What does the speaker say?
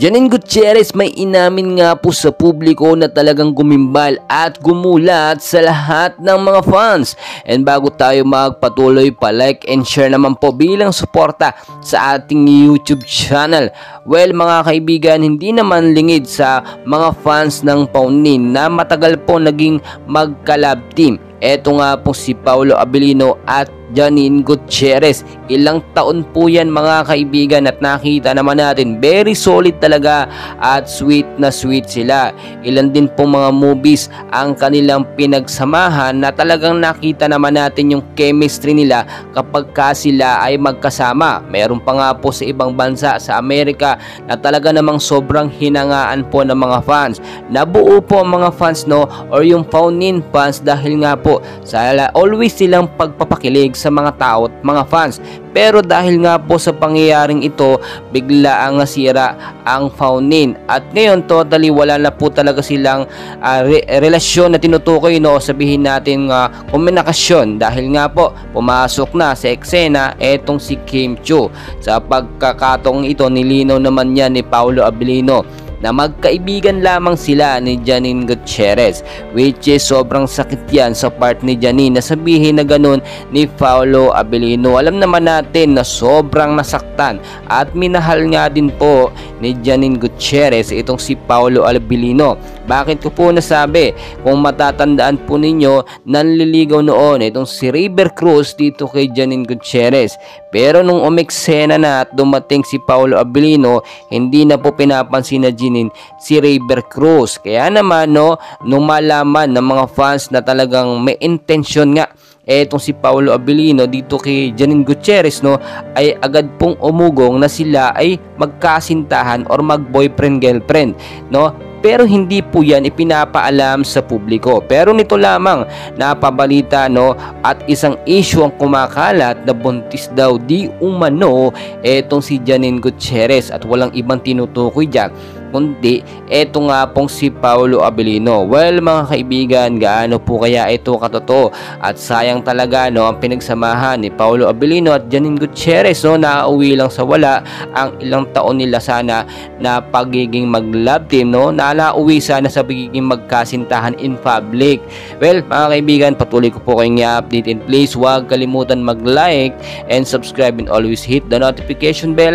Janine Gutierrez may inamin nga po sa publiko na talagang gumimbal at gumulat sa lahat ng mga fans. And bago tayo magpatuloy, pa-like and share naman po bilang suporta sa ating YouTube channel. Well mga kaibigan, hindi naman lingid sa mga fans ng Paunin na matagal po naging mag-collab team. Eto nga po si Paolo Abilino at Janine Gutierrez. Ilang taon po yan mga kaibigan at nakita naman natin very solid talaga at sweet na sweet sila. Ilan din po mga movies ang kanilang pinagsamahan na talagang nakita naman natin yung chemistry nila kapag sila ay magkasama. Meron pa nga po sa ibang bansa sa Amerika na talaga namang sobrang hinangaan po ng mga fans. Nabuo po ang mga fans or yung Paunin fans dahil nga po always silang pagpapakilig sa mga tao at mga fans. Pero dahil nga po sa pangyayaring ito, bigla ang nasira ang Paunin. At ngayon totally wala na po talaga silang relasyon na tinutukoy, sabihin natin komunikasyon, dahil nga po pumasok na sa eksena etong si Kim Chiu. Sa pagkakataong ito, nilinaw naman yan ni Paolo Abilino na magkaibigan lamang sila ni Janine Gutierrez, which is sobrang sakit yan sa part ni Janine na sabihin na ganun ni Paolo Abilino. Alam naman natin na sobrang nasaktan at minahal nga din po ni Janine Gutierrez itong si Paolo Abilino. Bakit ko po nasabi? Kung matatandaan po ninyo, nanliligaw noon itong si River Cruz dito kay Janine Gutierrez. Pero nung umeksena na at dumating si Paolo Abilino, hindi na po pinapansin na si River Cruz. Kaya naman nung malaman ng mga fans na talagang may intensyon nga etong si Paolo Abilino dito kay Janine Gutierrez, ay agad pong umugong na sila ay magkasintahan or mag-boyfriend girlfriend, pero hindi po yan ipinapaalam sa publiko. Pero nito lamang napabalita at isang issue ang kumakalat na buntis daw di umano etong si Janine Gutierrez at walang ibang tinutukoy dyan kundi eto nga pong si Paolo Abilino. Well mga kaibigan, gaano po kaya ito katotoo? At sayang talaga ang pinagsamahan ni Paolo Abilino at Janine Gutierrez, nauwi lang sa wala ang ilang taon nila sana na pagiging mag-love team, na nauwi sana sa pagiging magkasintahan in public. Well mga kaibigan, patuloy ko po kayong i-update, and please huwag kalimutan mag-like and subscribe and always hit the notification bell